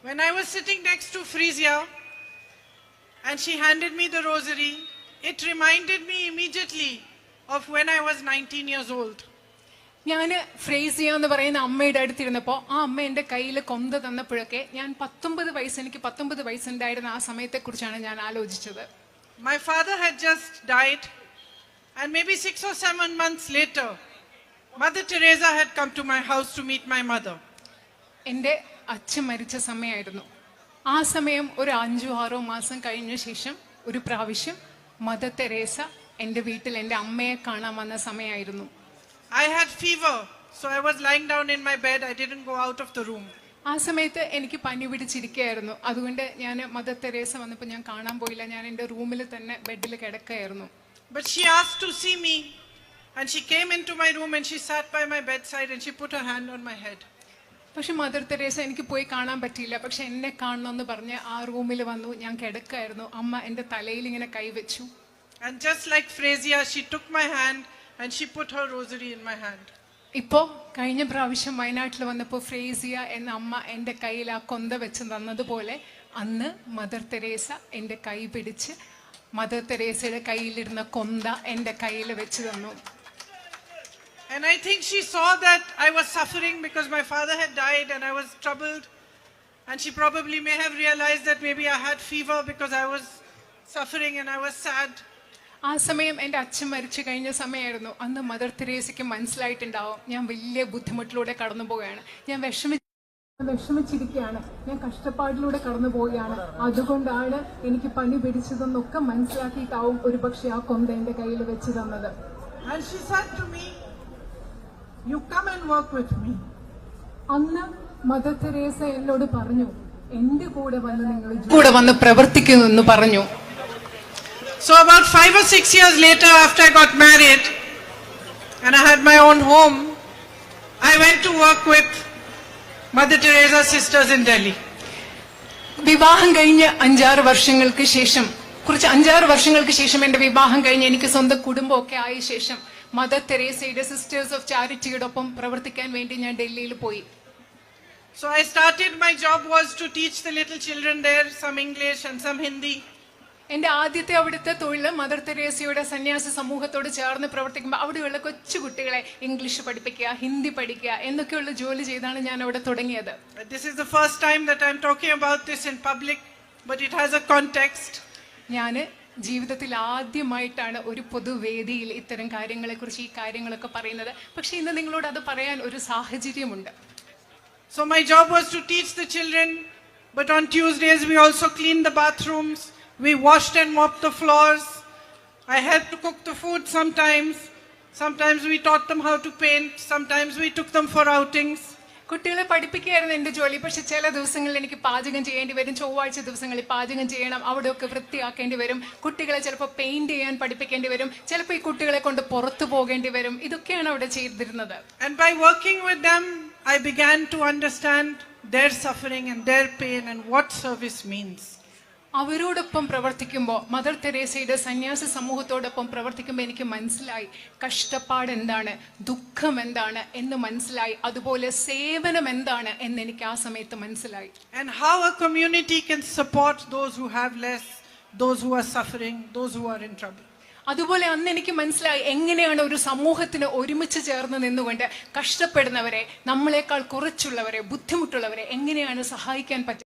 When I was sitting next to Frisia and she handed me the rosary, it reminded me immediately of when I was 19 years old. ഞാൻ ഫ്രേസിയ എന്ന് പറയുന്ന അമ്മയുടെ അടുത്തിരുന്നപ്പോൾ ആ അമ്മ എൻ്റെ കയ്യിൽ കൊന്ത തന്നപ്പോഴൊക്കെ ഞാൻ 19 വയസ്സുണ്ടായിരുന്ന ആ സമയത്തെക്കുറിച്ചാണ് ഞാൻ ആലോചിച്ചത്. My father had just died, and maybe 6 or 7 months later, Mother Teresa had come to my house to meet my mother. എൻ്റെ അച്ഛൻ മരിച്ച സമയമായിരുന്നു. ആ സമയം ഒരു 5-6 മാസം കഴിഞ്ഞ ശേഷം ഒരു പ്രാവശ്യം മദർ തെരേസ എൻ്റെ വീട്ടിൽ എൻ്റെ അമ്മയെ കാണാൻ വന്ന സമയമായിരുന്നു. I had fever, so I was lying down in my bed. I didn't go out of the room. ആ സമയത്ത് എനിക്ക് പനി പിടിച്ചിരിക്കുകയായിരുന്നു. അതുകൊണ്ട് ഞാൻ മദർ തെരേസ വന്നപ്പോൾ ഞാൻ കാണാൻ പോയില്ല. ഞാൻ എൻ്റെ റൂമിൽ തന്നെ ബെഡിൽ കിടക്കുകയായിരുന്നു. But she asked to see me, and she came into my room and she sat by my bedside and she put her hand on my head. പക്ഷെ മദർ തെരേസ എനിക്ക് പോയി കാണാൻ പറ്റിയില്ല. പക്ഷെ എന്നെ കാണണമെന്ന് പറഞ്ഞ് ആ റൂമിൽ വന്നു. ഞാൻ കിടക്കുകയായിരുന്നു. അമ്മ എൻ്റെ തലയിൽ ഇങ്ങനെ കൈവച്ചു. And just like Frisia, she took my hand and she put her rosary in my hand. ഇപ്പോ കഴിഞ്ഞ പ്രാവശ്യം വയനാട്ടിൽ വന്നപ്പോൾ ഫ്രേസിയ എന്ന അമ്മ എൻ്റെ കയ്യിൽ ആ കൊന്ത വെച്ച് തന്നതുപോലെ അന്ന് മദർ തെരേസ എൻ്റെ കൈ പിടിച്ച് മദർ തെരേസയുടെ കയ്യിലിരുന്ന കൊന്ത എൻ്റെ കയ്യിൽ വെച്ച് തന്നു. And I think she saw that I was suffering because my father had died and I was troubled, and she probably may have realized that maybe I had fever because I was suffering and I was sad. ആ സമയം എൻ്റെ അച്ഛൻ മരിച്ചു കഴിഞ്ഞ സമയമായിരുന്നു. അന്ന് mother തെരേസയ്ക്ക് മനസ്സിലായിട്ടുണ്ടാവും ഞാൻ വലിയ ബുദ്ധിമുട്ടിലൂടെ കടന്നു പോവുകയാണ്, ഞാൻ വിഷമിച്ചിരിക്കുകയാണ്, ഞാൻ കഷ്ടപ്പാടിലൂടെ കടന്നു പോവുകയാണ്, അതുകൊണ്ടാണ് എനിക്ക് പനി പിടിച്ചതെന്നൊക്കെ മനസ്സിലാക്കിയിട്ടാവും ഒരു പക്ഷെ ആ കൊന്ത എൻ്റെ കയ്യിൽ വെച്ച് തന്നത്. And she said to me, "You come and work with me." അന്ന് മദർ തെരേസ എന്നോട് പറഞ്ഞു, എന്റെ കൂടെ വന്ന് പ്രവർത്തിക്കുന്നു എന്ന് പറഞ്ഞു. So about 5 or 6 years later, after I got married and I had my own home, I went to work with Mother Teresa's sisters in Delhi. വിവാഹം കഴിഞ്ഞ് 5-6 വർഷങ്ങൾക്ക് ശേഷം എന്റെ വിവാഹം കഴിഞ്ഞ് എനിക്ക് സ്വന്തം കുടുംബമൊക്കെ ആയ ശേഷം മദർ തെരേസയുടെ സിസ്റ്റേഴ്സ് ഓഫ് ചാരിറ്റിയോടൊപ്പം പ്രവർത്തിക്കാൻ വേണ്ടി ഞാൻ ഡൽഹിയിൽ പോയി. So I started, my job was to teach the little children there some English and some Hindi. എന്റെ ആദ്യത്തെ അവിടുത്തെ തൊഴിൽ മദർ തെരേസയുടെ സന്യാസ സമൂഹത്തോട് ചേർന്ന് പ്രവർത്തിക്കുമ്പോൾ അവിടെയുള്ള കൊച്ചു കുട്ടികളെ ഇംഗ്ലീഷ് പഠിപ്പിക്കുക, ഹിന്ദി പഠിക്കുക എന്നൊക്കെയുള്ള ജോലി ചെയ്താണ് ഞാൻ അവിടെ തുടങ്ങിയത്. This is the first time that I'm talking about this in public, but it has a context. ഞാൻ ജീവിതത്തിൽ ആദ്യമായിട്ടാണ് ഒരു പൊതുവേദിയിൽ ഇത്തരം കാര്യങ്ങളെക്കുറിച്ച് ഈ കാര്യങ്ങളൊക്കെ പറയുന്നത്. പക്ഷെ ഇന്ന് നിങ്ങളോട് അത് പറയാൻ ഒരു സാഹചര്യമുണ്ട്. So my job was to teach the children, but on Tuesdays we also cleaned the bathrooms. We washed and mopped the floors. I helped to cook the food sometimes. Sometimes we taught them how to paint. Sometimes we took them for outings. കുട്ടികളെ പഠിപ്പിക്കുകയായിരുന്നു എൻ്റെ ജോലി. പക്ഷെ ചില ദിവസങ്ങളിൽ എനിക്ക് പാചകം ചെയ്യേണ്ടി വരും. ചൊവ്വാഴ്ച ദിവസങ്ങളിൽ പാചകം ചെയ്യണം, അവിടെയൊക്കെ വൃത്തിയാക്കേണ്ടി വരും. കുട്ടികളെ ചിലപ്പോൾ പെയിന്റ് ചെയ്യാൻ പഠിപ്പിക്കേണ്ടി വരും, ചിലപ്പോൾ ഈ കുട്ടികളെ കൊണ്ട് പുറത്തു പോകേണ്ടി വരും. ഇതൊക്കെയാണ് അവിടെ ചെയ്തിരുന്നത്. And by working with them, I began to understand their suffering and their pain and what service means. അവരോടൊപ്പം പ്രവർത്തിക്കുമ്പോൾ, മദർ തെരേസയുടെ സന്യാസ സമൂഹത്തോടൊപ്പം പ്രവർത്തിക്കുമ്പോൾ എനിക്ക് മനസ്സിലായി കഷ്ടപ്പാട് എന്താണ്, ദുഃഖം എന്താണ് എന്ന് മനസ്സിലായി. അതുപോലെ സേവനം എന്താണ് എന്ന് എനിക്ക് ആ സമയത്ത് മനസ്സിലായി. And how a community can support those who have less, those who are suffering, those who are in trouble. അതുപോലെ അന്ന് എനിക്ക് മനസ്സിലായി എങ്ങനെയാണ് ഒരു സമൂഹത്തിന് ഒരുമിച്ച് ചേർന്ന് നിന്നുകൊണ്ട് കഷ്ടപ്പെടുന്നവരെ, നമ്മളെക്കാൾ കുറച്ചുള്ളവരെ, ബുദ്ധിമുട്ടുള്ളവരെ എങ്ങനെയാണ് സഹായിക്കാൻ പറ്റുക.